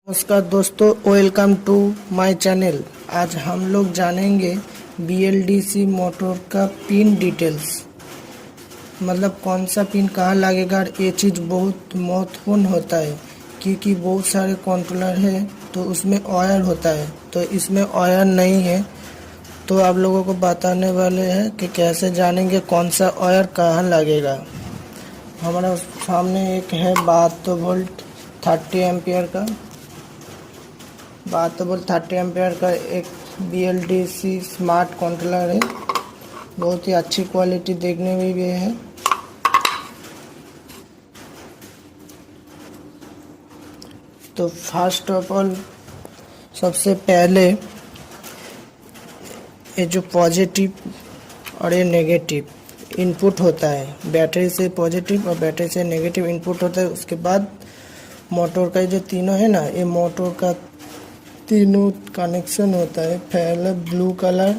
नमस्कार दोस्तों, welcome to my channel. आज हम लोग जानेंगे BLDC मोटर का पिन डिटेल्स, मतलब कौन सा पिन कहाँ लगेगा। ये चीज़ बहुत महत्वपूर्ण होता है क्योंकि बहुत सारे कंट्रोलर है तो उसमें वायर होता है, तो इसमें वायर नहीं है। तो आप लोगों को बताने वाले हैं कि कैसे जानेंगे कौन सा वायर कहाँ लगेगा। हमारे सामने एक है 72 वोल्ट 30 एम्पियर का 30 एम्पियर का एक BLDC स्मार्ट कंट्रोलर है। बहुत ही अच्छी क्वालिटी देखने में भी है। तो फर्स्ट ऑफ ऑल सबसे पहले ये जो पॉजिटिव और ये नेगेटिव इनपुट होता है, बैटरी से पॉजिटिव और बैटरी से नेगेटिव इनपुट होता है। उसके बाद मोटर का जो तीनों है ना, ये मोटर का तीनों कनेक्शन होता है। पहले ब्लू कलर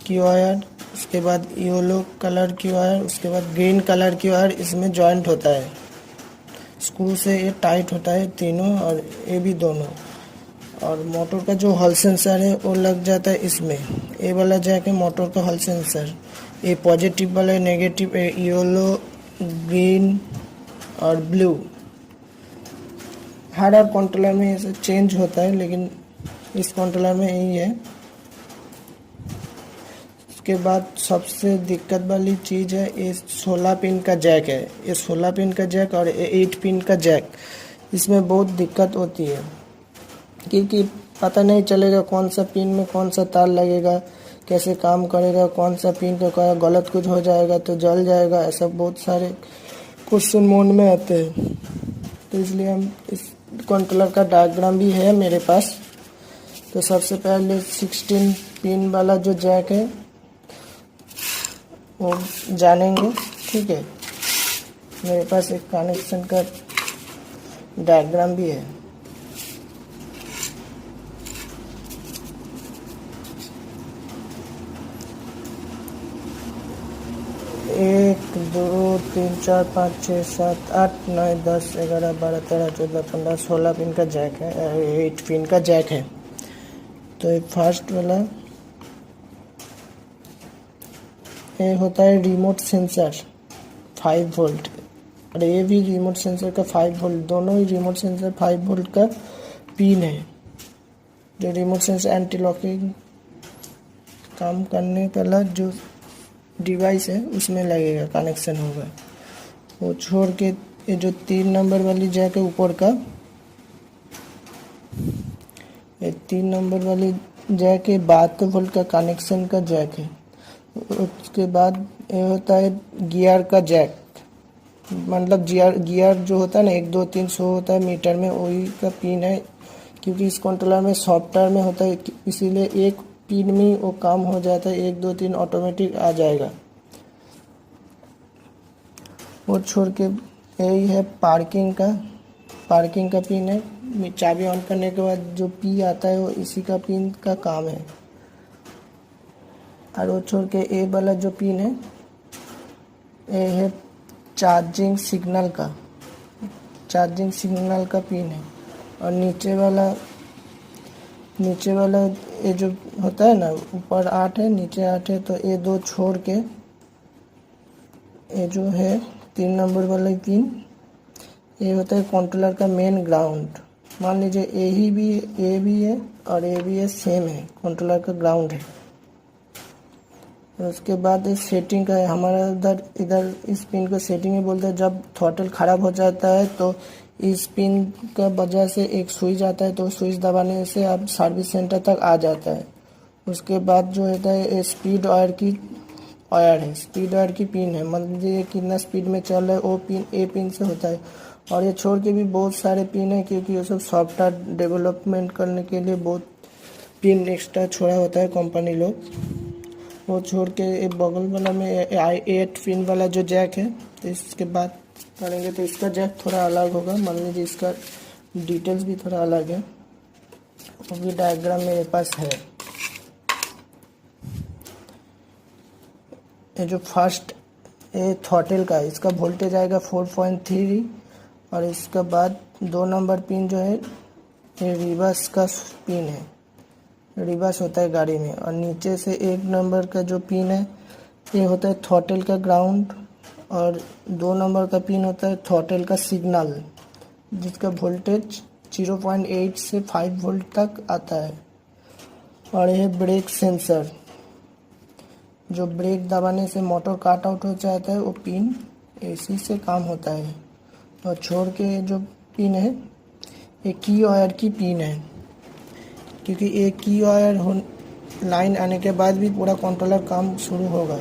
की वायर, उसके बाद येलो कलर की वायर, उसके बाद ग्रीन कलर की वायर इसमें जॉइंट होता है। स्क्रू से ये टाइट होता है तीनों, और ये भी दोनों। और मोटर का जो हॉल सेंसर है वो लग जाता है इसमें। ये वाला जाके मोटर का हॉल सेंसर, ये पॉजिटिव वाला नेगेटिव, येलो ग्रीन और ब्लू। हर कंट्रोलर में ये चेंज होता है, लेकिन इस कंट्रोलर में यही है। उसके बाद सबसे दिक्कत वाली चीज़ है ये 16 पिन का जैक है। ये 16 पिन का जैक और 8 पिन का जैक, इसमें बहुत दिक्कत होती है क्योंकि पता नहीं चलेगा कौन सा पिन में कौन सा तार लगेगा, कैसे काम करेगा, कौन सा पिन का गलत कुछ हो जाएगा तो जल जाएगा। ऐसा बहुत सारे क्वेश्चन मोड में आते हैं। तो इसलिए हम इस कंट्रोलर का डायग्राम भी है मेरे पास। तो सबसे पहले 16 पिन वाला जो जैक है वो जानेंगे, ठीक है। मेरे पास एक कनेक्शन का डायग्राम भी है। एक, दो, तीन, चार, 5, 6, 7, 8, 9, 10, 11, 12, 13, 14, 15, 16 पिन का जैक है, 8 पिन का जैक है। तो ये फर्स्ट वाला ये होता है रिमोट सेंसर 5 वोल्ट, और ये भी रिमोट सेंसर का 5 वोल्ट, दोनों ही रिमोट सेंसर 5 वोल्ट का पिन है। जो रिमोट सेंसर एंटी लॉकिंग काम करने वाला जो डिवाइस है उसमें लगेगा, कनेक्शन होगा। वो छोड़ के ये जो 3 नंबर वाली जैक है ऊपर का, ये 3 नंबर वाली जैक है 72 वोल्ट का कनेक्शन का जैक है। उसके बाद ये होता है गियर का जैक, मतलब गियर जो होता है ना 1 2 3 100 होता है मीटर में, वही का पिन है। क्योंकि इस कंट्रोलर में सॉफ्टवेयर में होता है, इसीलिए एक पिन में वो काम हो जाता है, 1 2 3 ऑटोमेटिक आ जाएगा। वो छोड़ के यही है पार्किंग का पिन है। चाबी ऑन करने के बाद जो पी आता है वो इसी का पिन का काम है। और वो छोड़ के ए वाला जो पिन है ये है चार्जिंग सिग्नल का पिन है। और नीचे वाला ये जो होता है ना, ऊपर 8 है नीचे 8 है, तो ये दो छोड़ के ये जो है 3 नंबर वाला पिन, ये होता है कंट्रोलर का मेन ग्राउंड। मान लीजिए ए भी है और ए भी है, सेम है, कंट्रोलर का ग्राउंड है। उसके बाद इस सेटिंग का है हमारा, इधर इस पिन को सेटिंग में बोलते हैं। जब थ्रॉटल ख़राब हो जाता है तो इस पिन का वजह से एक स्विच आता है, तो स्विच दबाने से आप सर्विस सेंटर तक आ जाता है। उसके बाद जो होता है स्पीड वायर की पिन है, मतलब ये कितना स्पीड में चल रहा है वो पिन ए पिन से होता है। और ये छोड़ के भी बहुत सारे पिन है, क्योंकि ये सब सॉफ्टवेयर डेवलपमेंट करने के लिए बहुत पिन एक्स्ट्रा छोड़ा होता है कंपनी लोग। वो छोड़ के एक बगल वाला में 8 पिन वाला जो जैक है, तो इसके बाद करेंगे तो इसका जैक थोड़ा अलग होगा। मान लीजिए इसका डिटेल्स भी थोड़ा अलग है, वो भी डायग्राम मेरे पास है। ये जो फर्स्ट ये थ्रॉटल का है, इसका वोल्टेज आएगा 4.3, और इसके बाद 2 नंबर पिन जो है ये रिवर्स का पिन है, रिवर्स होता है गाड़ी में। और नीचे से 1 नंबर का जो पिन है ये होता है थ्रॉटल का ग्राउंड, और 2 नंबर का पिन होता है थ्रॉटल का सिग्नल, जिसका वोल्टेज 0.8 से 5 वोल्ट तक आता है। और यह ब्रेक सेंसर, जो ब्रेक दबाने से मोटर काट आउट हो जाता है, वो पिन इसी से काम होता है। और छोड़ के जो पिन है ये की वायर की पिन है, क्योंकि एक की वायर लाइन आने के बाद भी पूरा कंट्रोलर काम शुरू होगा।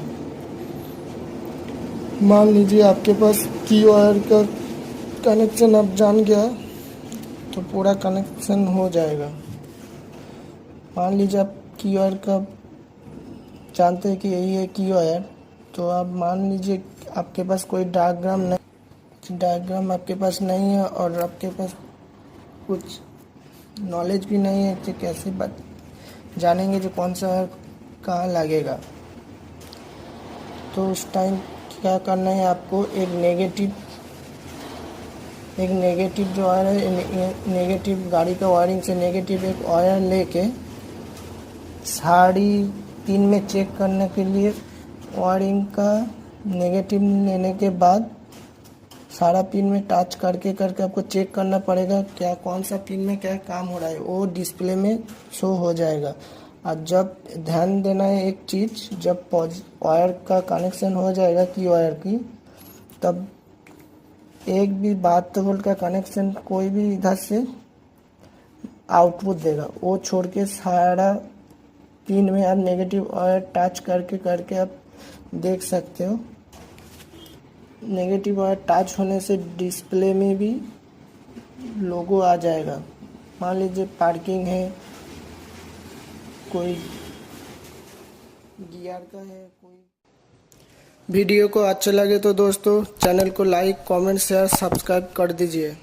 मान लीजिए आपके पास की वायर का कनेक्शन आप जान गया तो पूरा कनेक्शन हो जाएगा। मान लीजिए आप की वायर का जानते हैं कि यही है की वायर, तो आप मान लीजिए आपके पास कोई डायग्राम आपके पास नहीं है और आपके पास कुछ नॉलेज भी नहीं है कि कैसे जानेंगे जो कौन सा कहाँ लगेगा। तो उस टाइम क्या करना है आपको, एक नेगेटिव जो वायर है, नेगेटिव गाड़ी का वायरिंग से नेगेटिव एक वायर लेके सारी पिन में चेक करने के लिए वायरिंग का नेगेटिव लेने के बाद सारा पिन में टच करके आपको चेक करना पड़ेगा क्या कौन सा पिन में क्या काम हो रहा है, वो डिस्प्ले में शो हो जाएगा। और जब ध्यान देना है एक चीज़, जब वायर का कनेक्शन हो जाएगा की वायर की, तब एक भी 72 वोल्ट का कनेक्शन कोई भी इधर से आउटपुट देगा, वो छोड़ के सारा पिन में आप नेगेटिव वायर टच करके आप देख सकते हो। नेगेटिव वायर टच होने से डिस्प्ले में भी लोगो आ जाएगा। मान लीजिए पार्किंग है, कोई गियर का है, कोई। वीडियो को अच्छा लगे तो दोस्तों चैनल को लाइक, कमेंट, शेयर, सब्सक्राइब कर दीजिए।